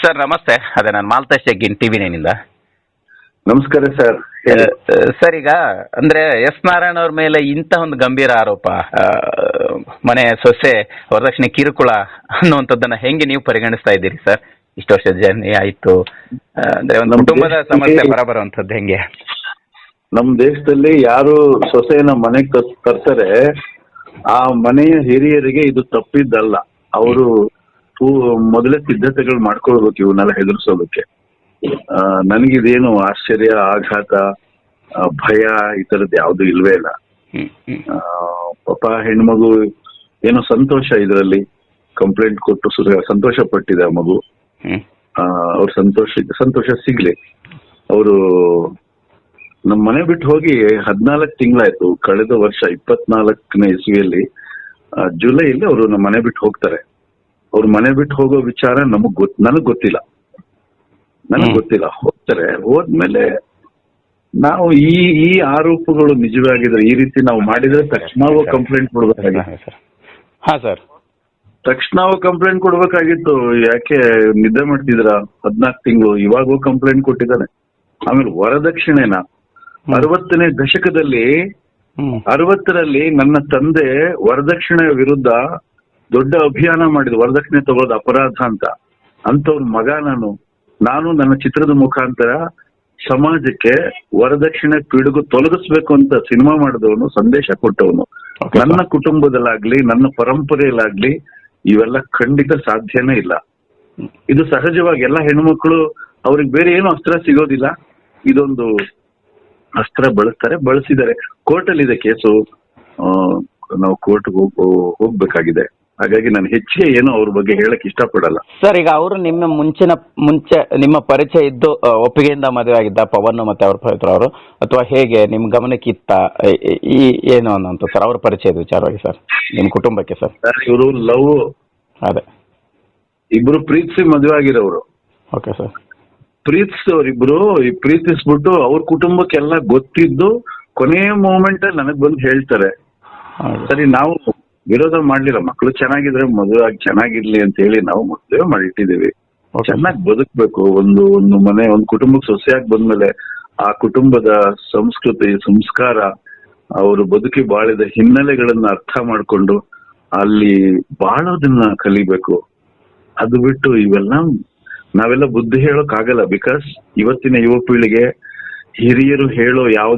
Sir ನಮಸ್ತೆ. ಅದೇ ನಾನು ಮಾಲ್ತೇಶ್ ಜಗ್ಗಿನ್ ಟಿವಿ ನೈನಿಂದ. ನಮಸ್ಕಾರ ಸರ್. ಸರ್, ಈಗ ಅಂದ್ರೆ ಎಸ್ ನಾರಾಯಣ ಅವ್ರ ಮೇಲೆ ಇಂಥ ಒಂದು ಗಂಭೀರ ಆರೋಪ, ಮನೆ ಸೊಸೆ ವರದಕ್ಷಿಣೆ ಕಿರುಕುಳ ಅನ್ನುವಂಥದ್ದನ್ನ ಹೆಂಗೆ ನೀವು ಪರಿಗಣಿಸ್ತಾ ಇದ್ದೀರಿ ಸರ್? ಇಷ್ಟು ವರ್ಷ ಜರ್ನಿ ಆಯ್ತು, ಅಂದ್ರೆ ಒಂದು ಕುಟುಂಬದ ಸಮಸ್ಯೆ ಬರಬರುವಂಥದ್ದು ಹೆಂಗೆ? ನಮ್ಮ ದೇಶದಲ್ಲಿ ಯಾರು ಸೊಸೆಯನ್ನ ಮನೆಗೆ ತರ್ತಾರೆ ಆ ಮನೆಯ ಹಿರಿಯರಿಗೆ ಇದು ತಪ್ಪಿದ್ದಲ್ಲ. ಅವರು ಮೊದಲೇ ಸಿದ್ಧತೆಗಳು ಮಾಡ್ಕೊಳ್ಬೇಕು ಇವನ್ನೆಲ್ಲ ಹೆದರ್ಸೋದಕ್ಕೆ. ನನಗಿದೇನು ಆಶ್ಚರ್ಯ, ಆಘಾತ, ಭಯ ಈ ತರದ್ದು ಯಾವ್ದು ಇಲ್ವೇ ಇಲ್ಲ. ಪಾಪ ಹೆಣ್ಮಗು ಏನೋ ಸಂತೋಷ, ಇದರಲ್ಲಿ ಕಂಪ್ಲೇಂಟ್ ಕೊಟ್ಟು ಸಂತೋಷ ಪಟ್ಟಿದೆ ಆ ಮಗು. ಅವ್ರ ಸಂತೋಷ ಸಿಗ್ಲಿ. ಅವರು ನಮ್ಮ ಮನೆ ಬಿಟ್ಟು ಹೋಗಿ 14 ತಿಂಗಳಾಯ್ತು. ಕಳೆದ ವರ್ಷ 24ನೇ ಇಸ್ವಿಯಲ್ಲಿ ಜುಲೈಲಿ ಅವರು ನಮ್ಮ ಮನೆ ಬಿಟ್ಟು ಹೋಗ್ತಾರೆ. ಅವ್ರ ಮನೆ ಬಿಟ್ಟು ಹೋಗೋ ವಿಚಾರ ನನಗ್ ಗೊತ್ತಿಲ್ಲ. ಹೋಗ್ತಾರೆ. ಹೋದ್ಮೇಲೆ ನಾವು ಈ ಆರೋಪಗಳು ನಿಜವೇ ಆಗಿದ್ರೆ, ಈ ರೀತಿ ನಾವು ಮಾಡಿದ್ರೆ ತಕ್ಷಣವೂ ಕಂಪ್ಲೇಂಟ್ ಕೊಡ್ಬೇಕಾಗಿತ್ತು. ತಕ್ಷಣವೂ ಕಂಪ್ಲೇಂಟ್ ಕೊಡ್ಬೇಕಾಗಿತ್ತು. ಯಾಕೆ ನಿದ್ದೆ ಮಾಡ್ತಿದ್ರ? 14 ತಿಂಗಳು ಇವಾಗೂ ಕಂಪ್ಲೇಂಟ್ ಕೊಟ್ಟಿದ್ದಾನೆ. ಆಮೇಲೆ ವರದಕ್ಷಿಣೆನ 60ನೇ ದಶಕದಲ್ಲಿ 60ರಲ್ಲಿ ನನ್ನ ತಂದೆ ವರದಕ್ಷಿಣೆ ವಿರುದ್ಧ ದೊಡ್ಡ ಅಭಿಯಾನ ಮಾಡಿದ. ವರದಕ್ಷಿಣೆ ತಗೊಳ್ಳೋದು ಅಪರಾಧ ಅಂತವ್ರ ಮಗ ನಾನು ನನ್ನ ಚಿತ್ರದ ಮುಖಾಂತರ ಸಮಾಜಕ್ಕೆ ವರದಕ್ಷಿಣೆ ಪಿಡುಗು ತೊಲಗಿಸ್ಬೇಕು ಅಂತ ಸಿನಿಮಾ ಮಾಡಿದವನು, ಸಂದೇಶ ಕೊಟ್ಟವನು. ನನ್ನ ಕುಟುಂಬದಲ್ಲಾಗ್ಲಿ ನನ್ನ ಪರಂಪರೆಯಲ್ಲಾಗ್ಲಿ ಇವೆಲ್ಲ ಖಂಡಿತ ಸಾಧ್ಯನೇ ಇಲ್ಲ. ಇದು ಸಹಜವಾಗಿ ಎಲ್ಲ ಹೆಣ್ಮಕ್ಳು, ಅವ್ರಿಗೆ ಬೇರೆ ಏನು ಅಸ್ತ್ರ ಸಿಗೋದಿಲ್ಲ, ಇದೊಂದು ಅಸ್ತ್ರ ಬಳಸಿದ್ದಾರೆ. ಕೋರ್ಟಲ್ಲಿ ಇದೆ ಕೇಸು. ನಾವು ಕೋರ್ಟ್ಗೆ ಹೋಗ್ಬೇಕಾಗಿದೆ. ಹಾಗಾಗಿ ನಾನು ಹೆಚ್ಚಿಗೆ ಏನು ಅವ್ರ ಬಗ್ಗೆ ಹೇಳಕ್ ಇಷ್ಟಪಡಲ್ಲ. ಸರ್, ಈಗ ಅವರು ಮುಂಚೆ ನಿಮ್ಮ ಪರಿಚಯ ಇದ್ದು ಒಪ್ಪಿಗೆಯಿಂದ ಮದುವೆ ಆಗಿದ್ದ ಪವನ್ ಮತ್ತೆ ಅವ್ರ ಪವಿತ್ರ ಅವರು, ಅಥವಾ ಹೇಗೆ ನಿಮ್ ಗಮನಕ್ಕಿತ್ತ ಈ ಏನು ಅನ್ನೋಂತ ಸರ್ ಅವ್ರ ಪರಿಚಯದ ವಿಚಾರವಾಗಿ ಸರ್, ನಿಮ್ ಕುಟುಂಬಕ್ಕೆ ಸರ್? ಇವರು ಲವ್, ಅದೇ ಇಬ್ರು ಪ್ರೀತಿಸಿ ಮದುವೆ ಆಗಿರೋರು. Okay sir. ಪ್ರೀತಿಸಿದವ್ರಿಬ್ರು ಪ್ರೀತಿಸ್ಬಿಟ್ಟು ಅವ್ರ ಕುಟುಂಬಕ್ಕೆಲ್ಲ ಗೊತ್ತಿದ್ದು ಕೊನೆಯ ಮೂಮೆಂಟ್ ಅಲ್ಲಿ ನನಗ್ ಬಂದು ಹೇಳ್ತಾರೆ. ಸರಿ, ನಾವು ವಿರೋಧ ಮಾಡ್ಲಿಲ್ಲ. ಮಕ್ಳು ಚೆನ್ನಾಗಿದ್ರೆ ಮದುವೆ ಆಗಿ ಚೆನ್ನಾಗಿರ್ಲಿ ಅಂತ ಹೇಳಿ ನಾವು ಮದುವೆ ಮಾಡಿಟ್ಟಿದ್ದೀವಿ. ಚೆನ್ನಾಗಿ ಬದುಕ್ಬೇಕು. ಒಂದು ಮನೆ, ಒಂದು ಕುಟುಂಬಕ್ಕೆ ಸೊಸೆಯಾಗಿ ಬಂದ್ಮೇಲೆ ಆ ಕುಟುಂಬದ ಸಂಸ್ಕೃತಿ, ಸಂಸ್ಕಾರ, ಅವರು ಬದುಕಿ ಬಾಳಿದ ಹಿನ್ನೆಲೆಗಳನ್ನ ಅರ್ಥ ಮಾಡ್ಕೊಂಡು ಅಲ್ಲಿ ಬಾಳೋದನ್ನ ಕಲಿಬೇಕು. ಅದು ಬಿಟ್ಟು ನಾವೆಲ್ಲ ಬುದ್ಧಿ ಹೇಳೋಕ್ ಆಗಲ್ಲ. ಬಿಕಾಸ್ ಇವತ್ತಿನ ಯುವ ಪೀಳಿಗೆ ಹಿರಿಯರು ಹೇಳೋ ಯಾವ